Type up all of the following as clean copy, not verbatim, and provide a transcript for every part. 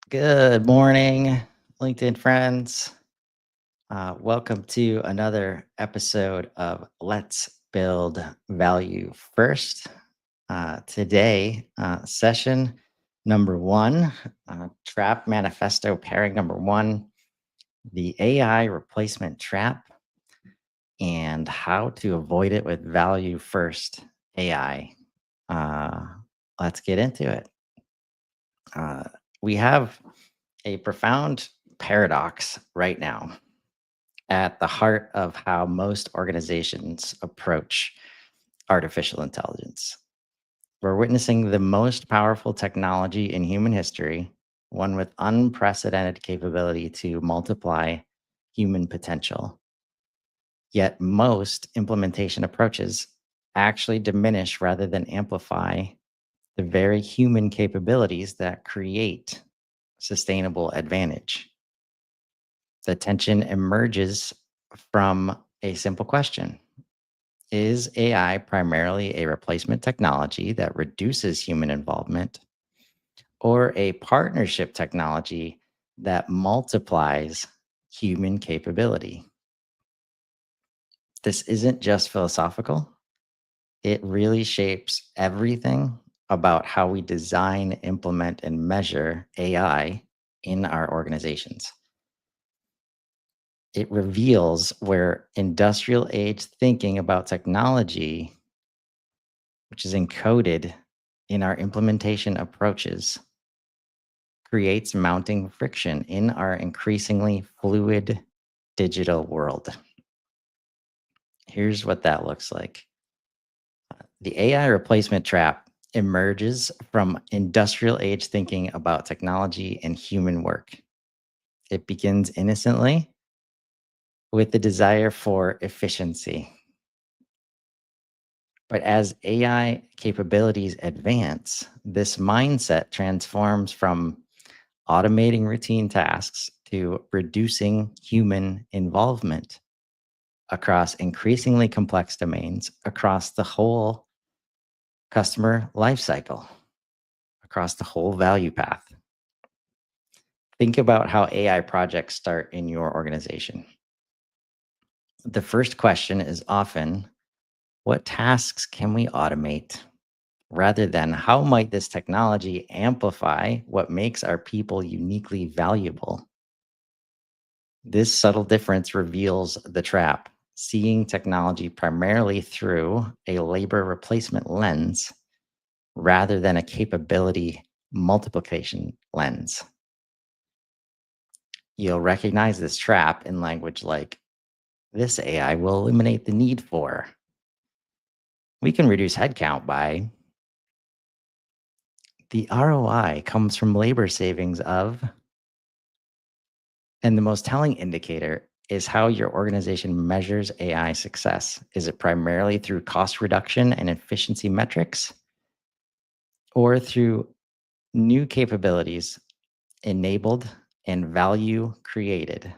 Good morning, LinkedIn friends. Welcome to another episode of Let's Build Value First. Today, session number one, Trap Manifesto pairing number one, the AI replacement trap and how to avoid it with Value First AI. Uh, let's get into it. Uh, we have a profound paradox right now at the heart of how most organizations approach artificial intelligence. We're witnessing the most powerful technology in human history, one with unprecedented capability to multiply human potential. Yet most implementation approaches actually diminish rather than amplify the very human capabilities that create sustainable advantage. The tension emerges from a simple question. Is AI primarily a replacement technology that reduces human involvement or a partnership technology that multiplies human capability? This isn't just philosophical, it really shapes everything about how we design, implement, and measure AI in our organizations. It reveals where industrial age thinking about technology, which is encoded in our implementation approaches, creates mounting friction in our increasingly fluid digital world. Here's what that looks like. The AI replacement trap emerges from industrial age thinking about technology and human work. It begins innocently with the desire for efficiency. But as AI capabilities advance, this mindset transforms from automating routine tasks to reducing human involvement across increasingly complex domains, across the whole customer lifecycle, across the whole value path. Think about how AI projects start in your organization. The first question is often, what tasks can we automate? Rather than how might this technology amplify what makes our people uniquely valuable? This subtle difference reveals the trap. Seeing technology primarily through a labor replacement lens rather than a capability multiplication lens. You'll recognize this trap in language like, this AI will eliminate the need for. We can reduce headcount by. The ROI comes from labor savings of. And the most telling indicator is how your organization measures AI success. Is it primarily through cost reduction and efficiency metrics, or through new capabilities enabled and value created?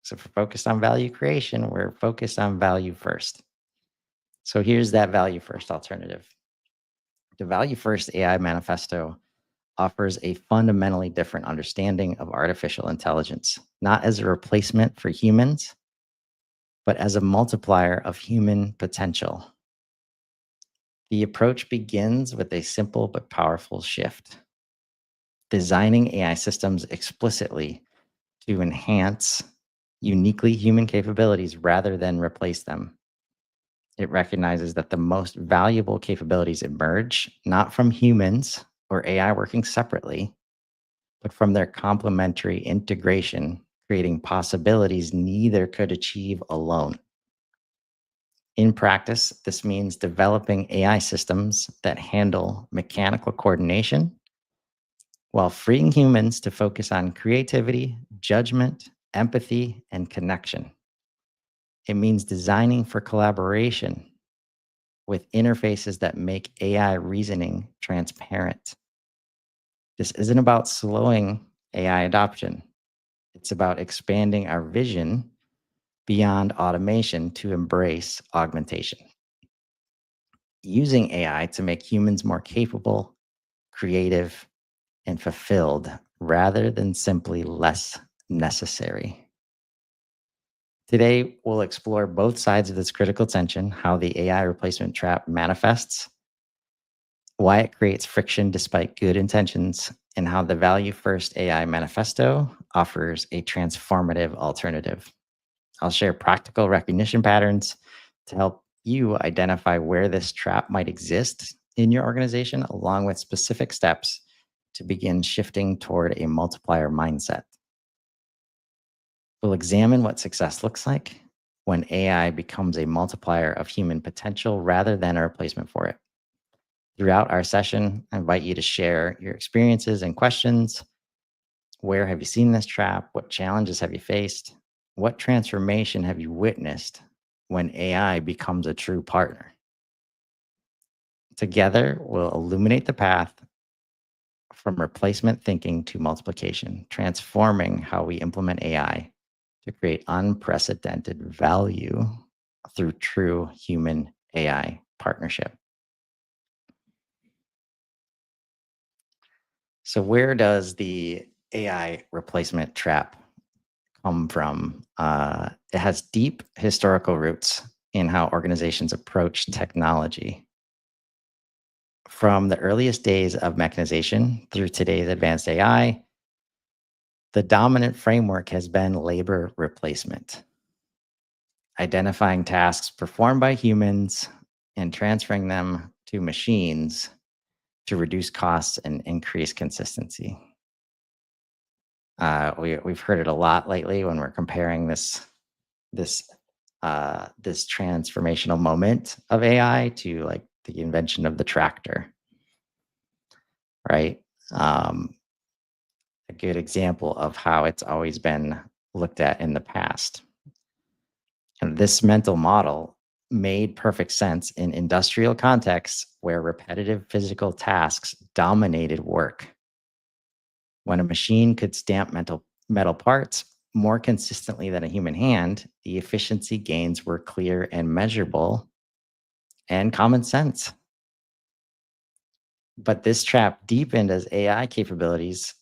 So, if we're focused on value creation, we're focused on value first. So, here's that value first alternative. The Value First AI Manifesto offers a fundamentally different understanding of artificial intelligence, not as a replacement for humans, but as a multiplier of human potential. The approach begins with a simple but powerful shift, designing AI systems explicitly to enhance uniquely human capabilities rather than replace them. It recognizes that the most valuable capabilities emerge not from humans or AI working separately, but from their complementary integration, creating possibilities neither could achieve alone. In practice, this means developing AI systems that handle mechanical coordination while freeing humans to focus on creativity, judgment, empathy, and connection. It means designing for collaboration with interfaces that make AI reasoning transparent. This isn't about slowing AI adoption. It's about expanding our vision beyond automation to embrace augmentation. Using AI to make humans more capable, creative, and fulfilled rather than simply less necessary. Today, we'll explore both sides of this critical tension, how the AI replacement trap manifests, why it creates friction despite good intentions, and how the Value-First AI Manifesto offers a transformative alternative. I'll share practical recognition patterns to help you identify where this trap might exist in your organization, along with specific steps to begin shifting toward a multiplier mindset. We'll examine what success looks like when AI becomes a multiplier of human potential rather than a replacement for it. Throughout our session, I invite you to share your experiences and questions. Where have you seen this trap? What challenges have you faced? What transformation have you witnessed when AI becomes a true partner? Together, we'll illuminate the path from replacement thinking to multiplication, transforming how we implement AI to create unprecedented value through true human AI partnership. So, where does the AI replacement trap come from? It has deep historical roots in how organizations approach technology. From the earliest days of mechanization through today's advanced AI, the dominant framework has been labor replacement, identifying tasks performed by humans and transferring them to machines to reduce costs and increase consistency. We've heard it a lot lately when we're comparing this this transformational moment of AI to like the invention of the tractor, right? Um, a good example of how it's always been looked at in the past. And this mental model made perfect sense in industrial contexts where repetitive physical tasks dominated work. When a machine could stamp metal parts more consistently than a human hand, the efficiency gains were clear and measurable and common sense. But this trap deepened as AI capabilities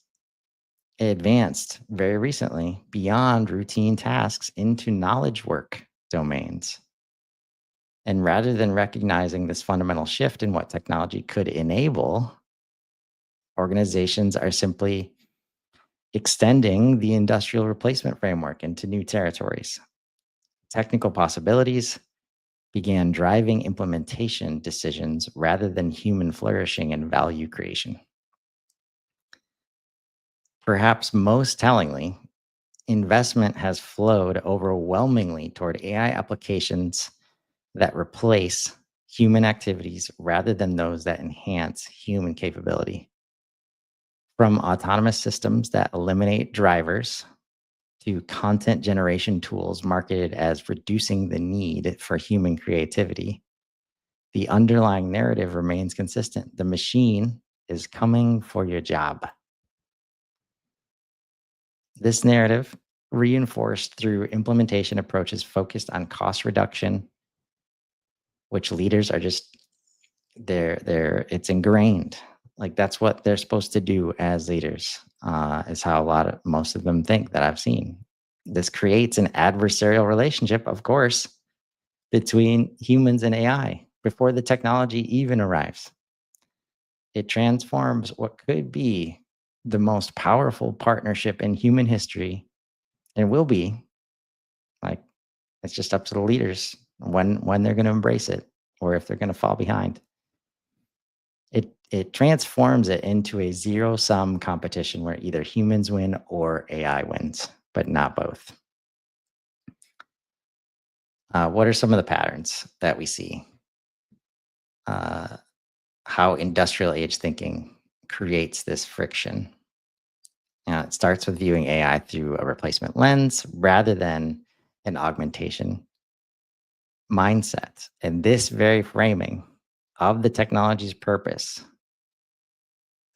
advanced very recently beyond routine tasks into knowledge work domains. And rather than recognizing this fundamental shift in what technology could enable, organizations are simply extending the industrial replacement framework into new territories. Technical possibilities began driving implementation decisions rather than human flourishing and value creation. Perhaps most tellingly, investment has flowed overwhelmingly toward AI applications that replace human activities rather than those that enhance human capability. From autonomous systems that eliminate drivers to content generation tools marketed as reducing the need for human creativity, the underlying narrative remains consistent. The machine is coming for your job. This narrative, reinforced through implementation approaches focused on cost reduction, which leaders are just they're it's ingrained. Like that's what they're supposed to do as leaders, is how a lot of most of them think that I've seen. This creates an adversarial relationship, of course, between humans and AI before the technology even arrives. It transforms what could be the most powerful partnership in human history and will be. Like it's just up to the leaders when they're going to embrace it or if they're going to fall behind. It transforms it into a zero sum competition where either humans win or AI wins, but not both. What are some of the patterns that we see? Uh, how industrial age thinking creates this friction. It starts with viewing AI through a replacement lens rather than an augmentation mindset. And this very framing of the technology's purpose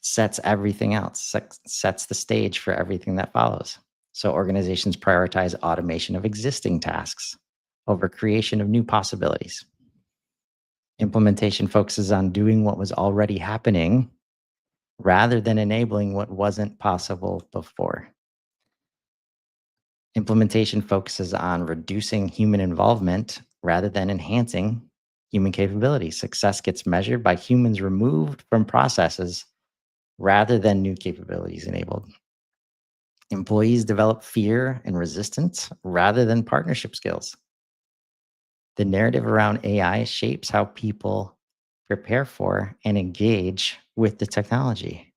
sets everything else, sets the stage for everything that follows. So organizations prioritize automation of existing tasks over creation of new possibilities. Implementation focuses on doing what was already happening rather than enabling what wasn't possible before. Implementation focuses on reducing human involvement rather than enhancing human capability. Success gets measured by humans removed from processes rather than new capabilities enabled. Employees develop fear and resistance rather than partnership skills. The narrative around AI shapes how people prepare for and engage with the technology.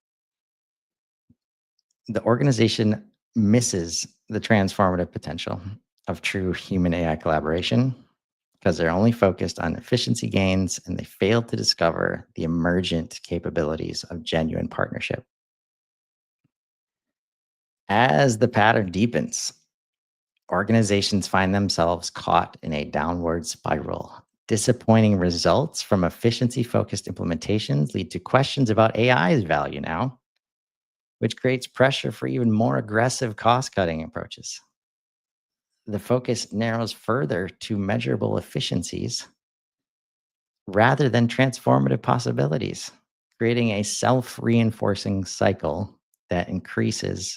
The organization misses the transformative potential of true human AI collaboration because they're only focused on efficiency gains and they fail to discover the emergent capabilities of genuine partnership. As the pattern deepens, organizations find themselves caught in a downward spiral. Disappointing results from efficiency focused implementations lead to questions about AI's value now, which creates pressure for even more aggressive cost cutting approaches. The focus narrows further to measurable efficiencies rather than transformative possibilities, creating a self reinforcing cycle that increases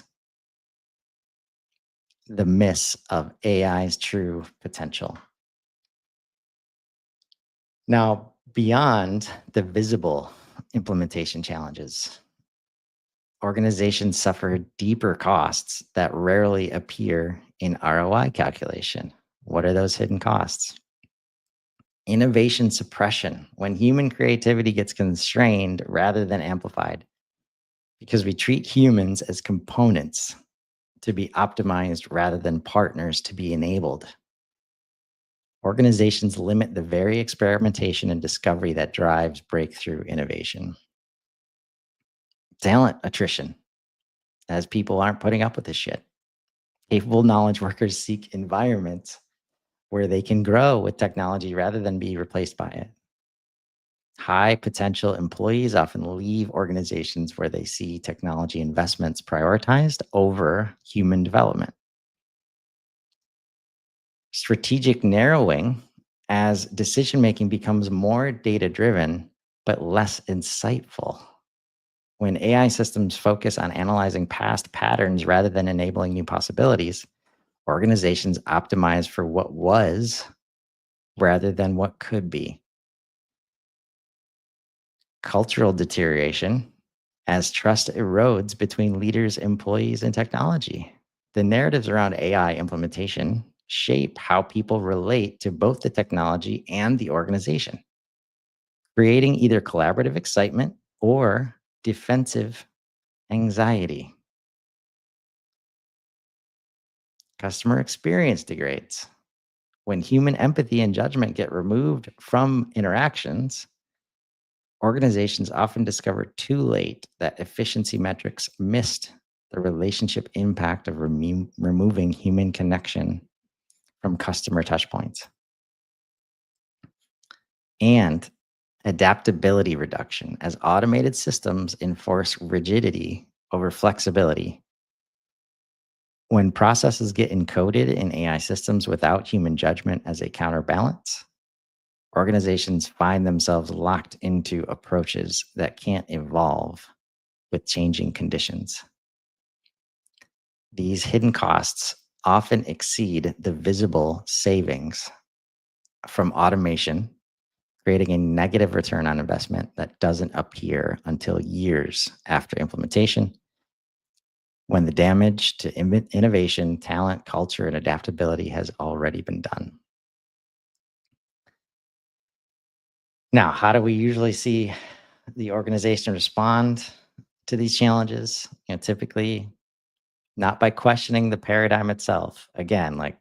the miss of AI's true potential. Now, beyond the visible implementation challenges, organizations suffer deeper costs that rarely appear in ROI calculation. What are those hidden costs? Innovation suppression, when human creativity gets constrained rather than amplified, because we treat humans as components to be optimized rather than partners to be enabled. Organizations limit the very experimentation and discovery that drives breakthrough innovation. Talent attrition, as people aren't putting up with this shit. Capable knowledge workers seek environments where they can grow with technology rather than be replaced by it. High potential employees often leave organizations where they see technology investments prioritized over human development. Strategic narrowing, as decision making becomes more data driven but less insightful. When AI systems focus on analyzing past patterns rather than enabling new possibilities, organizations optimize for what was rather than what could be. Cultural deterioration, as trust erodes between leaders, employees, and technology. The narratives around AI implementation shape how people relate to both the technology and the organization, creating either collaborative excitement or defensive anxiety. Customer experience degrades. When human empathy and judgment get removed from interactions, organizations often discover too late that efficiency metrics missed the relationship impact of removing human connection from customer touchpoints. And adaptability reduction, as automated systems enforce rigidity over flexibility. When processes get encoded in AI systems without human judgment as a counterbalance, organizations find themselves locked into approaches that can't evolve with changing conditions. These hidden costs often exceed the visible savings from automation, creating a negative return on investment that doesn't appear until years after implementation, when the damage to innovation, talent, culture, and adaptability has already been done. Now, how do we usually see the organization respond to these challenges? Typically not by questioning the paradigm itself. Again, like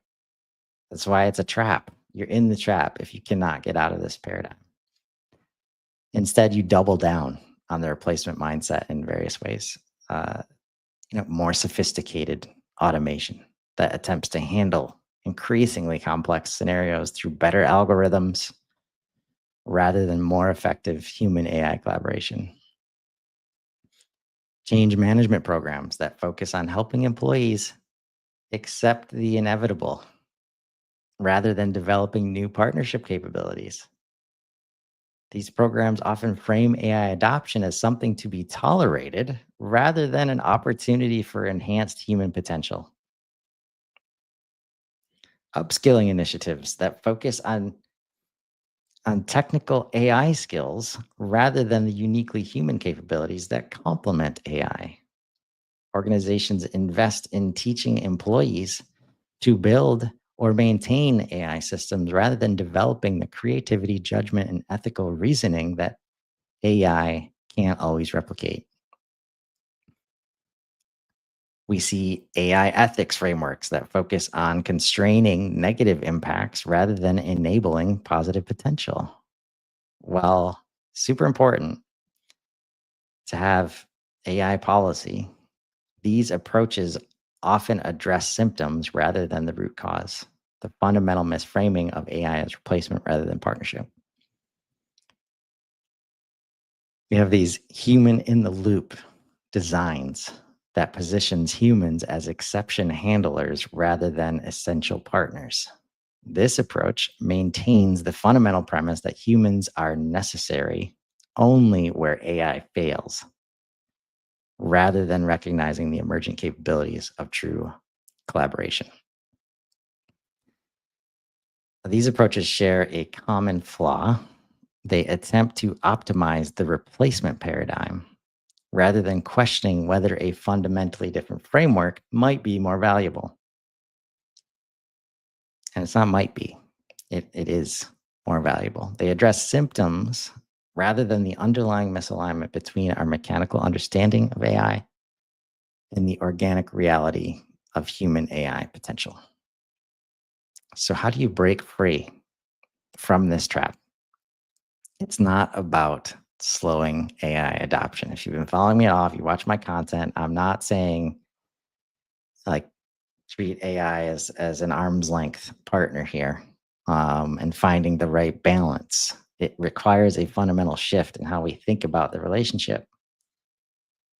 that's why it's a trap. You're in the trap if you cannot get out of this paradigm. Instead, you double down on the replacement mindset in various ways. Uh, more sophisticated automation that attempts to handle increasingly complex scenarios through better algorithms rather than more effective human AI collaboration. Change management programs that focus on helping employees accept the inevitable rather than developing new partnership capabilities. These programs often frame AI adoption as something to be tolerated rather than an opportunity for enhanced human potential. Upskilling initiatives that focus on technical AI skills rather than the uniquely human capabilities that complement AI. Organizations invest in teaching employees to build or maintain AI systems rather than developing the creativity, judgment, and ethical reasoning that AI can't always replicate. We see AI ethics frameworks that focus on constraining negative impacts rather than enabling positive potential. Well, super important to have AI policy. These approaches often address symptoms rather than the root cause, the fundamental misframing of AI as replacement rather than partnership. We have these human in the loop designs that positions humans as exception handlers rather than essential partners. This approach maintains the fundamental premise that humans are necessary only where AI fails, rather than recognizing the emergent capabilities of true collaboration. These approaches share a common flaw. They attempt to optimize the replacement paradigm rather than questioning whether a fundamentally different framework might be more valuable. And it's not might be, it is more valuable. They address symptoms rather than the underlying misalignment between our mechanical understanding of AI and the organic reality of human AI potential. So, how do you break free from this trap? It's not about slowing AI adoption. If you've been following me at all, if you watch my content, I'm not saying like treat AI as an arm's length partner here, and finding the right balance. It requires a fundamental shift in how we think about the relationship.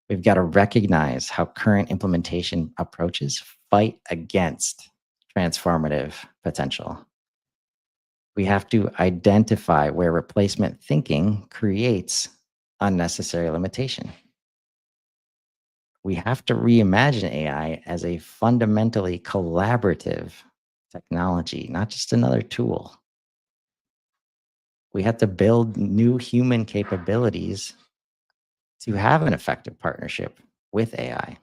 We've got to recognize how current implementation approaches fight against transformative potential. We have to identify where replacement thinking creates unnecessary limitation. We have to reimagine AI as a fundamentally collaborative technology, not just another tool. We have to build new human capabilities to have an effective partnership with AI.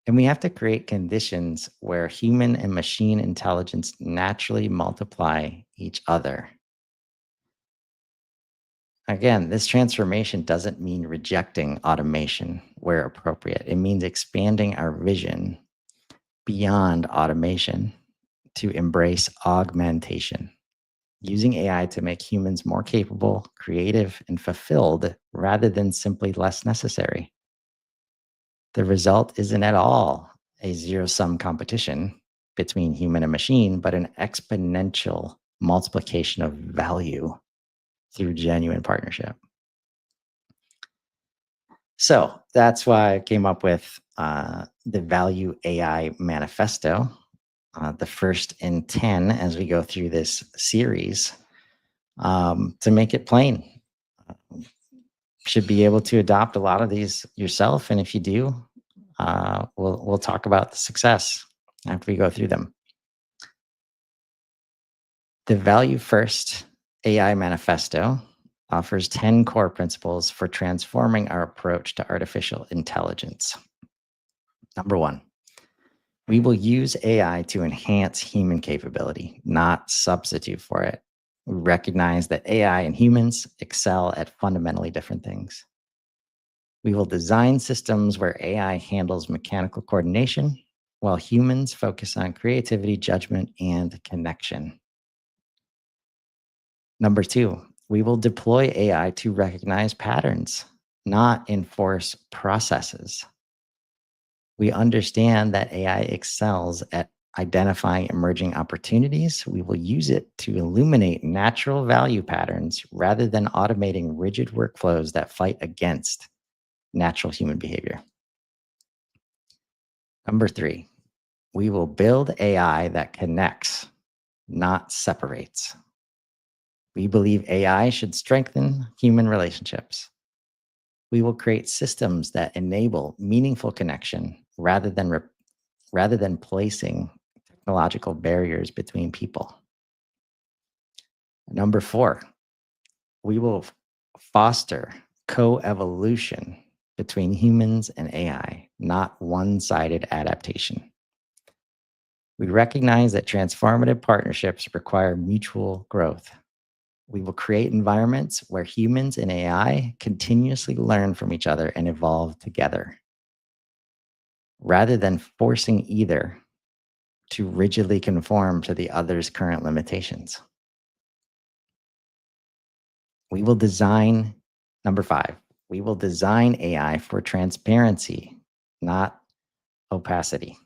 And we have to create conditions where human and machine intelligence naturally multiply each other. Again, this transformation doesn't mean rejecting automation where appropriate. It means expanding our vision beyond automation to embrace augmentation, using AI to make humans more capable, creative, and fulfilled rather than simply less necessary. The result isn't at all a zero sum competition between human and machine, but an exponential multiplication of value through genuine partnership. So that's why I came up with the Value AI Manifesto, the first in 10 as we go through this series, to make it plain. Should be able to adopt a lot of these yourself. And if you do, we'll talk about the success after we go through them. The Value-First AI Manifesto offers 10 core principles for transforming our approach to artificial intelligence. Number one, we will use AI to enhance human capability, not substitute for it. We recognize that AI and humans excel at fundamentally different things. We will design systems where AI handles mechanical coordination, while humans focus on creativity, judgment, and connection. Number two, we will deploy AI to recognize patterns, not enforce processes. We understand that AI excels at identifying emerging opportunities. We will use it to illuminate natural value patterns rather than automating rigid workflows that fight against natural human behavior. Number three, we will build AI that connects, not separates. We believe AI should strengthen human relationships. We will create systems that enable meaningful connection rather than placing technological barriers between people. Number 4, we will foster co-evolution between humans and AI, not one-sided adaptation. We recognize that transformative partnerships require mutual growth. We will create environments where humans and AI continuously learn from each other and evolve together, rather than forcing either to rigidly conform to the other's current limitations. We will design, number 5, we will design AI for transparency, not opacity.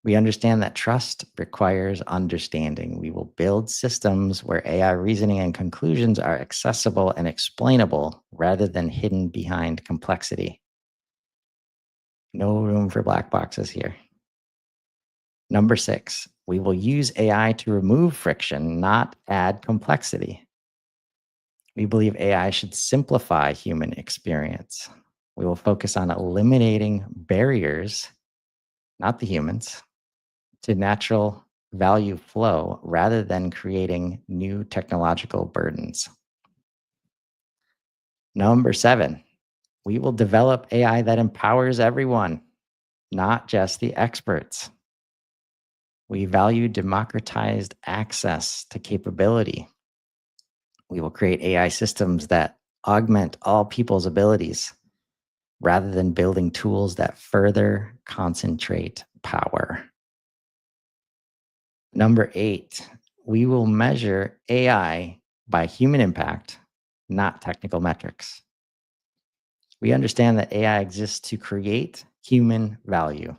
We understand that trust requires understanding. We will build systems where AI reasoning and conclusions are accessible and explainable rather than hidden behind complexity. No room for black boxes here. Number 6, we will use AI to remove friction, not add complexity. We believe AI should simplify human experience. We will focus on eliminating barriers, not the humans, to natural value flow rather than creating new technological burdens. Number 7, we will develop AI that empowers everyone, not just the experts. We value democratized access to capability. We will create AI systems that augment all people's abilities rather than building tools that further concentrate power. Number 8, we will measure AI by human impact, not technical metrics. We understand that AI exists to create human value.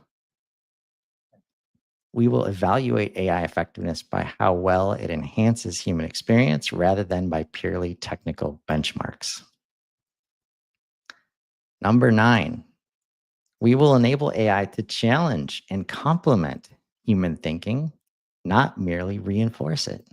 We will evaluate AI effectiveness by how well it enhances human experience rather than by purely technical benchmarks. Number 9, we will enable AI to challenge and complement human thinking, not merely reinforce it.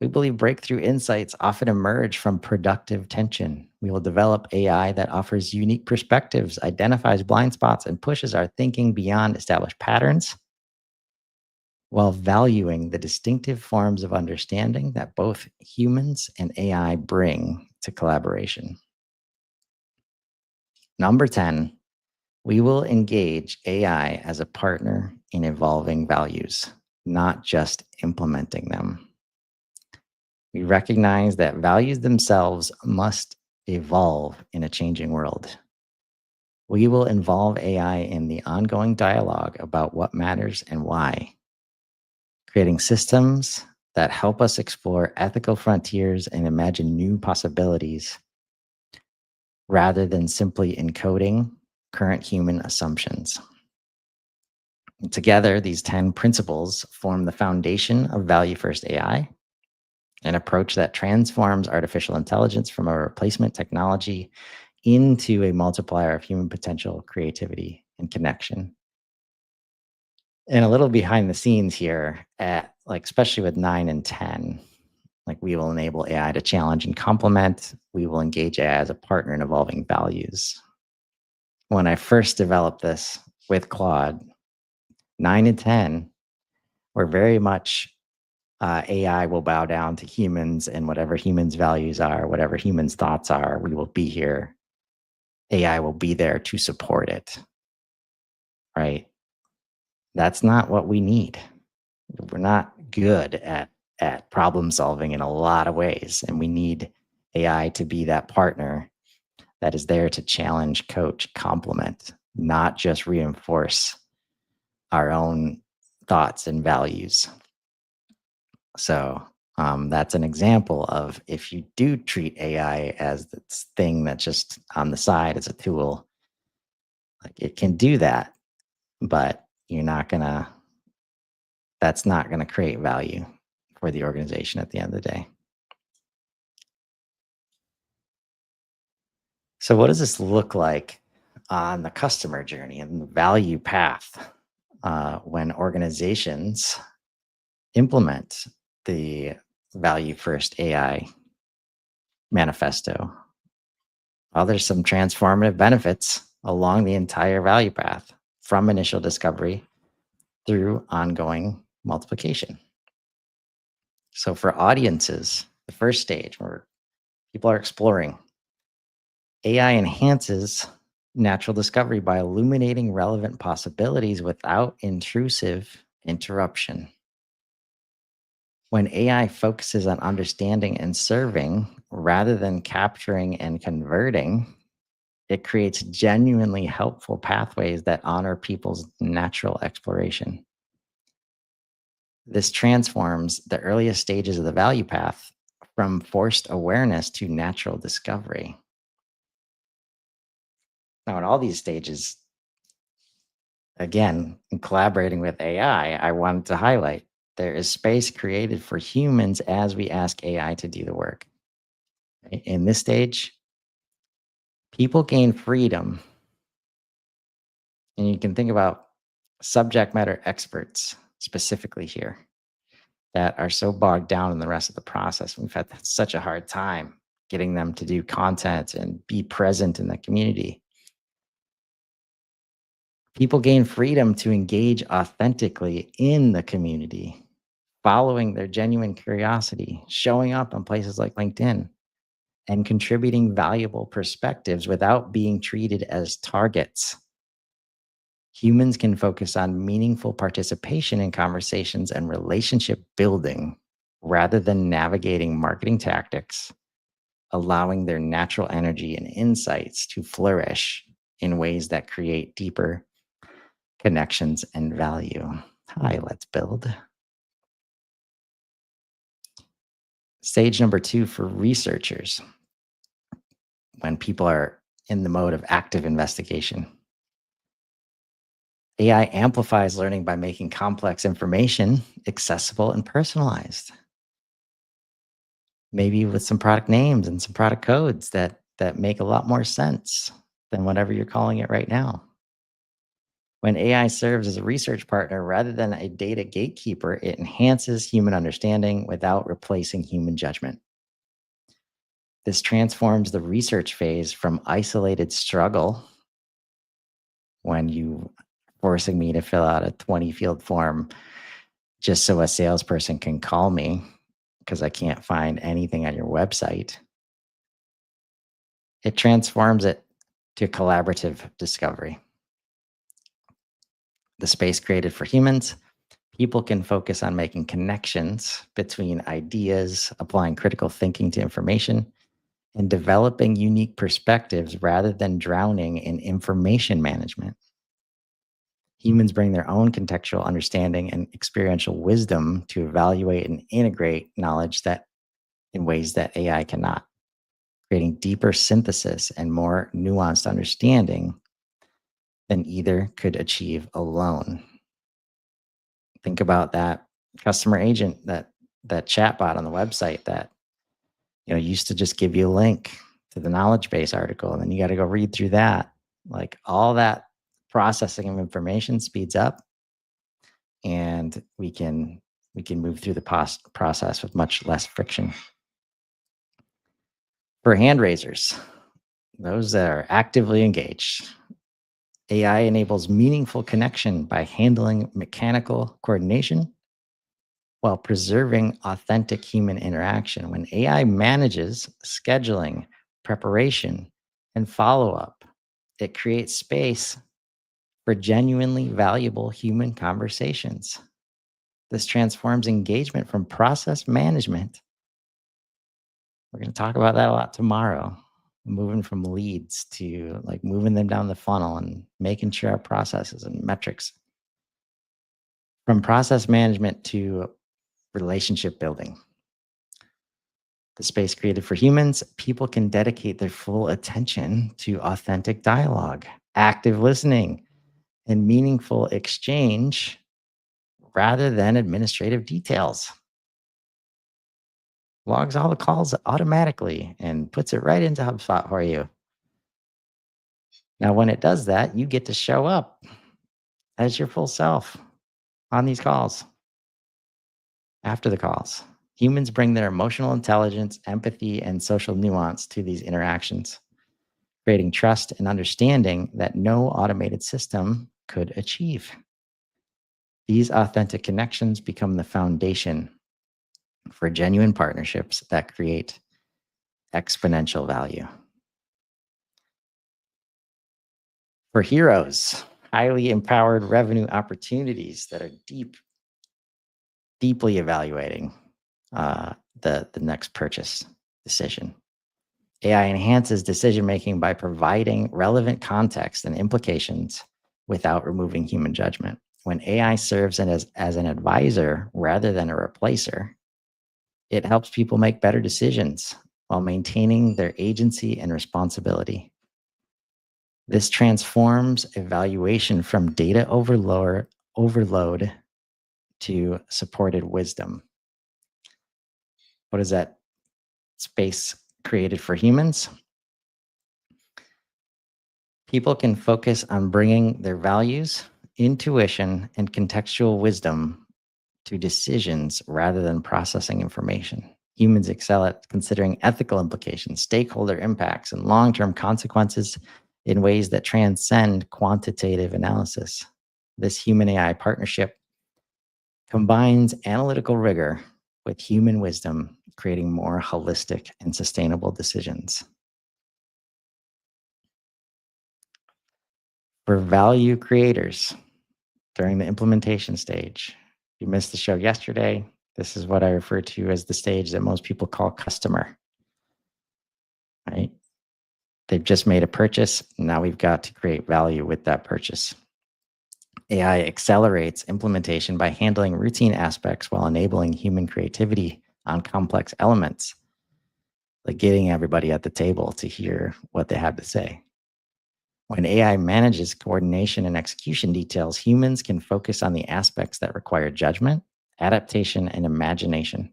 We believe breakthrough insights often emerge from productive tension. We will develop AI that offers unique perspectives, identifies blind spots, and pushes our thinking beyond established patterns while valuing the distinctive forms of understanding that both humans and AI bring to collaboration. Number 10, we will engage AI as a partner in evolving values, not just implementing them. We recognize that values themselves must evolve in a changing world. We will involve AI in the ongoing dialogue about what matters and why, creating systems that help us explore ethical frontiers and imagine new possibilities rather than simply encoding current human assumptions. Together, these 10 principles form the foundation of Value-First AI, an approach that transforms artificial intelligence from a replacement technology into a multiplier of human potential, creativity, and connection. And a little behind the scenes here, at like especially with 9 and 10, like we will enable AI to challenge and complement. We will engage AI as a partner in evolving values. When I first developed this with Claude, 9 and 10 were very much AI will bow down to humans, and whatever humans' values are, whatever humans' thoughts are, we will be here. AI will be there to support it, right? That's not what we need. We're not good at problem solving in a lot of ways, and we need AI to be that partner that is there to challenge, coach, complement, not just reinforce our own thoughts and values. So that's an example of if you do treat AI as this thing that's just on the side as a tool, like it can do that, but that's not gonna create value for the organization at the end of the day. So what does this look like on the customer journey and the value path when organizations implement the Value-First AI Manifesto. Well, there's some transformative benefits along the entire value path from initial discovery through ongoing multiplication. So, for audiences, the first stage where people are exploring, AI enhances natural discovery by illuminating relevant possibilities without intrusive interruption. When AI focuses on understanding and serving rather than capturing and converting, it creates genuinely helpful pathways that honor people's natural exploration. This transforms the earliest stages of the value path from forced awareness to natural discovery. Now, in all these stages, again, in collaborating with AI, I wanted to highlight there is space created for humans as we ask AI to do the work. In this stage, people gain freedom, and you can think about subject matter experts specifically here that are so bogged down in the rest of the process. We've had such a hard time getting them to do content and be present in the community. People gain freedom to engage authentically in the community, following their genuine curiosity, showing up on places like LinkedIn, and contributing valuable perspectives without being treated as targets. Humans can focus on meaningful participation in conversations and relationship building rather than navigating marketing tactics, allowing their natural energy and insights to flourish in ways that create deeper connections and value. Hi, let's build. Stage number two for researchers, when people are in the mode of active investigation. AI amplifies learning by making complex information accessible and personalized. Maybe with some product names and some product codes that make a lot more sense than whatever you're calling it right now. When AI serves as a research partner rather than a data gatekeeper, it enhances human understanding without replacing human judgment. This transforms the research phase from isolated struggle, when you forcing me to fill out a 20 field form just so a salesperson can call me because I can't find anything on your website. It transforms it to collaborative discovery. The space created for humans, people can focus on making connections between ideas, applying critical thinking to information, and developing unique perspectives rather than drowning in information management. Humans bring their own contextual understanding and experiential wisdom to evaluate and integrate knowledge that in ways that AI cannot, creating deeper synthesis and more nuanced understanding than either could achieve alone. Think about that customer agent, that chatbot on the website that used to just give you a link to the knowledge base article, and then you got to go read through that. Like, all that processing of information speeds up, and we can move through the process with much less friction. For hand raisers, those that are actively engaged, AI enables meaningful connection by handling mechanical coordination while preserving authentic human interaction. When AI manages scheduling, preparation, and follow up, it creates space for genuinely valuable human conversations. This transforms engagement from process management. We're going to talk about that a lot tomorrow. Moving from leads to like moving them down the funnel and making sure our processes and metrics, from process management to relationship building. The space created for humans, people can dedicate their full attention to authentic dialogue, active listening, and meaningful exchange rather than administrative details. Logs all the calls automatically and puts it right into HubSpot for you. Now, when it does that, you get to show up as your full self on these calls, after the calls. Humans bring their emotional intelligence, empathy, and social nuance to these interactions, creating trust and understanding that no automated system could achieve. These authentic connections become the foundation for genuine partnerships that create exponential value. For heroes, highly empowered revenue opportunities that are deeply evaluating the next purchase decision. AI enhances decision making by providing relevant context and implications without removing human judgment. When AI serves as an advisor rather than a replacer, it helps people make better decisions while maintaining their agency and responsibility. This transforms evaluation from data overload to supported wisdom. What is that space created for humans? People can focus on bringing their values, intuition, and contextual wisdom to decisions rather than processing information. Humans excel at considering ethical implications, stakeholder impacts, and long term consequences in ways that transcend quantitative analysis. This human AI partnership combines analytical rigor with human wisdom, creating more holistic and sustainable decisions. For value creators during the implementation stage, if you missed the show yesterday, this is what I refer to as the stage that most people call customer, right? They've just made a purchase. Now we've got to create value with that purchase. AI accelerates implementation by handling routine aspects while enabling human creativity on complex elements, like getting everybody at the table to hear what they have to say. When AI manages coordination and execution details, humans can focus on the aspects that require judgment, adaptation, and imagination.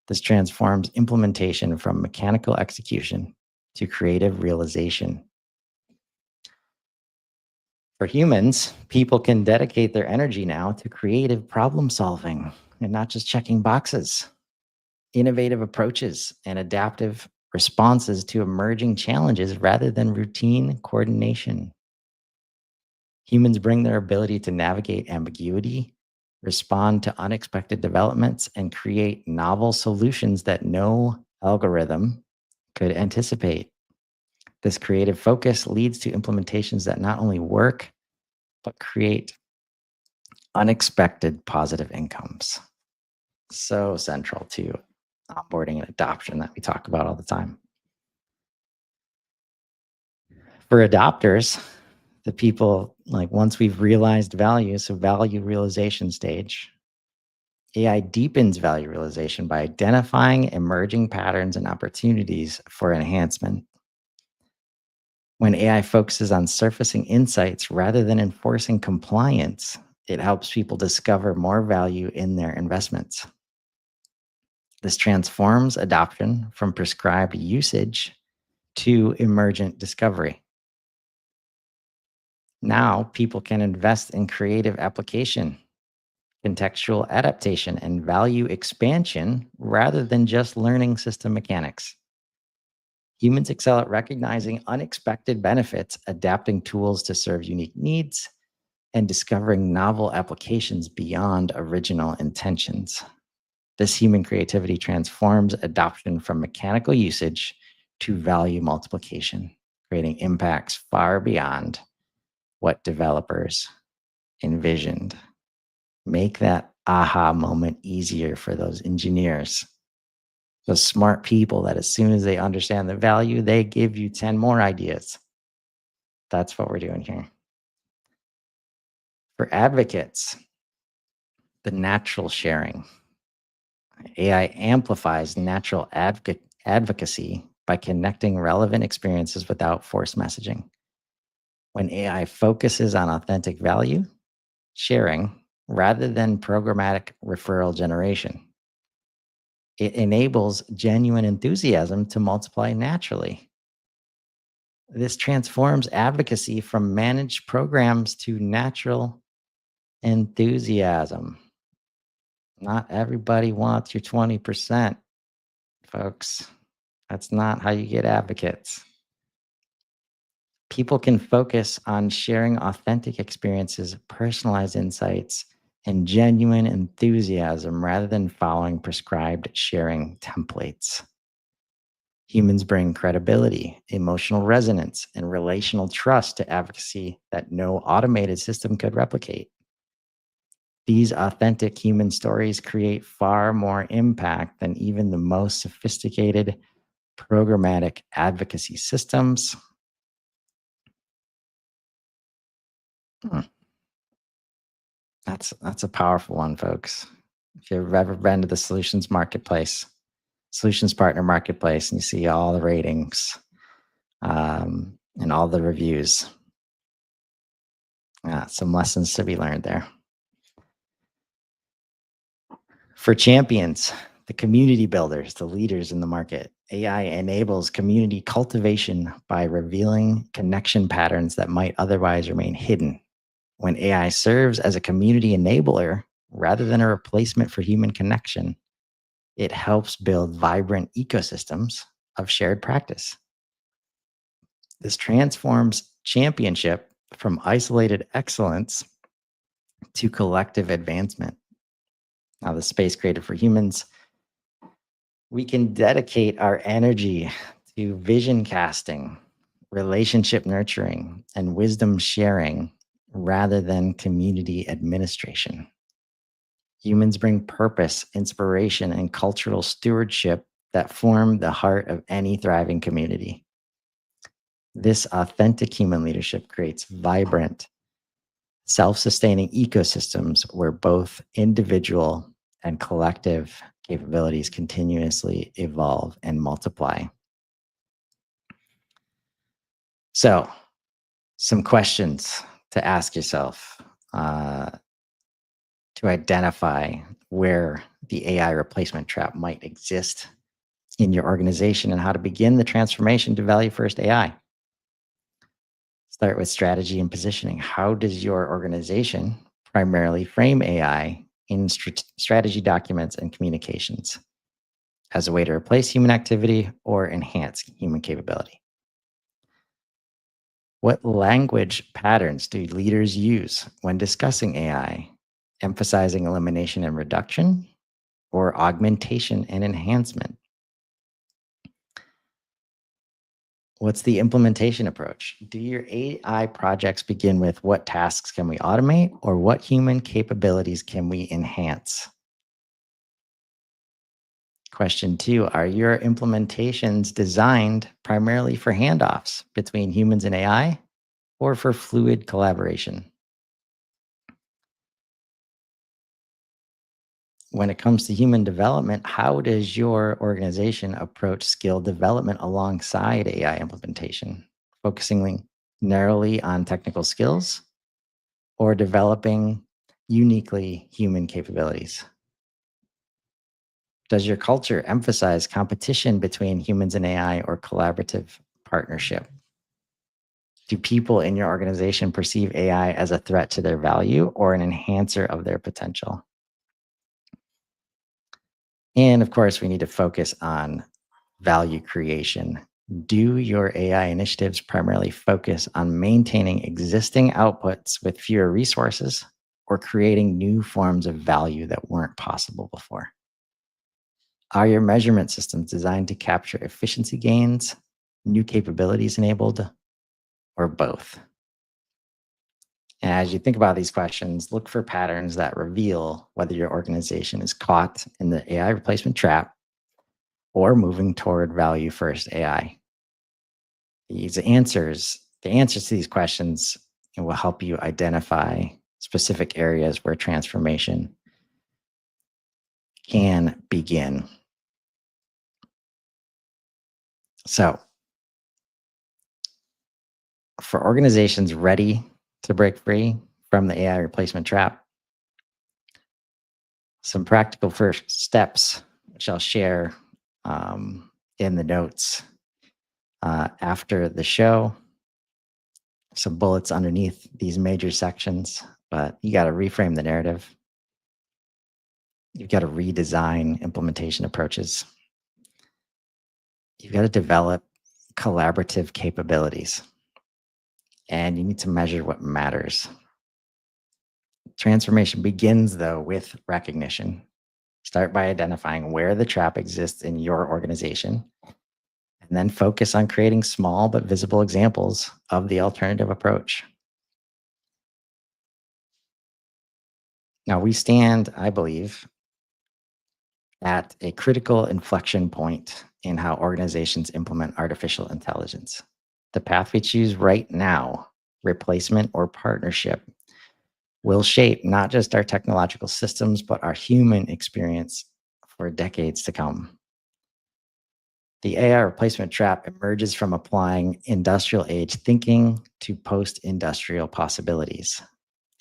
This transforms implementation from mechanical execution to creative realization. For humans, people can dedicate their energy now to creative problem solving and not just checking boxes. Innovative approaches and adaptive responses to emerging challenges rather than routine coordination. Humans bring their ability to navigate ambiguity, respond to unexpected developments, and create novel solutions that no algorithm could anticipate. This creative focus leads to implementations that not only work, but create unexpected positive incomes. So central to onboarding and adoption that we talk about all the time. For adopters, the people like once we've realized value, so value realization stage, AI deepens value realization by identifying emerging patterns and opportunities for enhancement. When AI focuses on surfacing insights rather than enforcing compliance, it helps people discover more value in their investments. This transforms adoption from prescribed usage to emergent discovery. Now, people can invest in creative application, contextual adaptation, and value expansion rather than just learning system mechanics. Humans excel at recognizing unexpected benefits, adapting tools to serve unique needs, and discovering novel applications beyond original intentions. This human creativity transforms adoption from mechanical usage to value multiplication, creating impacts far beyond what developers envisioned. Make that aha moment easier for those engineers, those smart people that as soon as they understand the value, they give you 10 more ideas. That's what we're doing here. For advocates, the natural sharing. AI amplifies natural advocacy by connecting relevant experiences without forced messaging. When AI focuses on authentic value, sharing, rather than programmatic referral generation, it enables genuine enthusiasm to multiply naturally. This transforms advocacy from managed programs to natural enthusiasm. Not everybody wants your 20%, folks. That's not how you get advocates. People can focus on sharing authentic experiences, personalized insights, and genuine enthusiasm rather than following prescribed sharing templates. Humans bring credibility, emotional resonance, and relational trust to advocacy that no automated system could replicate. These authentic human stories create far more impact than even the most sophisticated programmatic advocacy systems. Hmm, that's a powerful one, folks. If you've ever been to the solutions marketplace, solutions partner marketplace, and you see all the ratings and all the reviews, some lessons to be learned there. For champions, the community builders, the leaders in the market, AI enables community cultivation by revealing connection patterns that might otherwise remain hidden. When AI serves as a community enabler rather than a replacement for human connection, it helps build vibrant ecosystems of shared practice. This transforms championship from isolated excellence to collective advancement. Now, the space created for humans, we can dedicate our energy to vision casting, relationship nurturing, and wisdom sharing rather than community administration. Humans bring purpose, inspiration, and cultural stewardship that form the heart of any thriving community. This authentic human leadership creates vibrant, self sustaining ecosystems where both individual and collective capabilities continuously evolve and multiply. So, some questions to ask yourself uh, to identify where the AI replacement trap might exist in your organization and how to begin the transformation to value first AI. Start with strategy and positioning. How does your organization primarily frame AI in strategy documents and communications as a way to replace human activity or enhance human capability? What language patterns do leaders use when discussing AI, emphasizing elimination and reduction or augmentation and enhancement? What's the implementation approach? Do your AI projects begin with what tasks can we automate or what human capabilities can we enhance? Question two, are your implementations designed primarily for handoffs between humans and AI or for fluid collaboration? When it comes to human development, how does your organization approach skill development alongside AI implementation, focusing narrowly on technical skills or developing uniquely human capabilities? Does your culture emphasize competition between humans and AI or collaborative partnership? Do people in your organization perceive AI as a threat to their value or an enhancer of their potential? And of course, we need to focus on value creation. Do your AI initiatives primarily focus on maintaining existing outputs with fewer resources or creating new forms of value that weren't possible before? Are your measurement systems designed to capture efficiency gains, new capabilities enabled, or both? And as you think about these questions, look for patterns that reveal whether your organization is caught in the AI replacement trap or moving toward value first AI. The answers to these questions will help you identify specific areas where transformation can begin. So, for organizations ready to break free from the AI replacement trap, some practical first steps, which I'll share in the notes after the show. Some bullets underneath these major sections, but you got to reframe the narrative. You've got to redesign implementation approaches. You've got to develop collaborative capabilities, and you need to measure what matters. Transformation begins, though, with recognition. Start by identifying where the trap exists in your organization, and then focus on creating small but visible examples of the alternative approach. Now, we stand, I believe, at a critical inflection point in how organizations implement artificial intelligence. The path we choose right now, replacement or partnership, will shape not just our technological systems, but our human experience for decades to come. The AI replacement trap emerges from applying industrial age thinking to post industrial possibilities.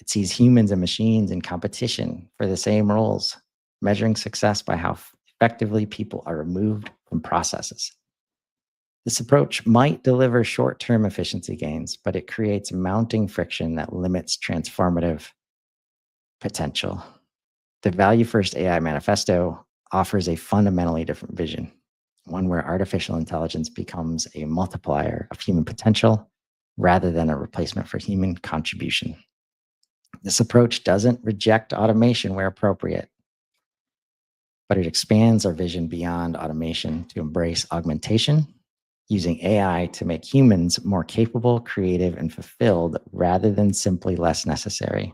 It sees humans and machines in competition for the same roles, measuring success by how effectively people are removed from processes. This approach might deliver short term efficiency gains, but it creates mounting friction that limits transformative potential. The Value-First AI Manifesto offers a fundamentally different vision, one where artificial intelligence becomes a multiplier of human potential rather than a replacement for human contribution. This approach doesn't reject automation where appropriate, but it expands our vision beyond automation to embrace augmentation, using AI to make humans more capable, creative, and fulfilled rather than simply less necessary.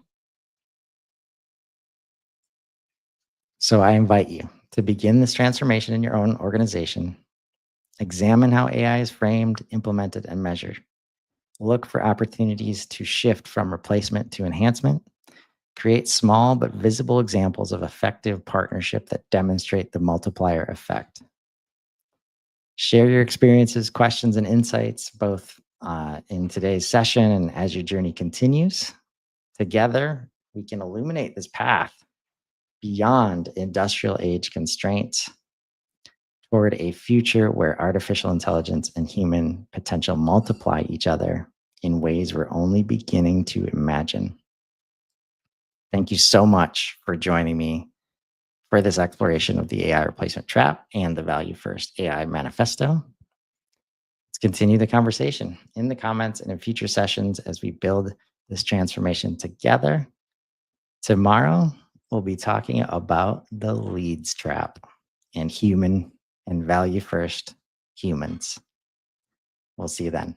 So I invite you to begin this transformation in your own organization. Examine how AI is framed, implemented, and measured. Look for opportunities to shift from replacement to enhancement. Create small but visible examples of effective partnership that demonstrate the multiplier effect. Share your experiences, questions, and insights both in today's session and as your journey continues. Together, we can illuminate this path beyond industrial age constraints toward a future where artificial intelligence and human potential multiply each other in ways we're only beginning to imagine. Thank you so much for joining me for this exploration of the AI replacement trap and the Value-First AI Manifesto. Let's continue the conversation in the comments and in future sessions as we build this transformation together. Tomorrow, we'll be talking about the leads trap and human and value first humans. We'll see you then.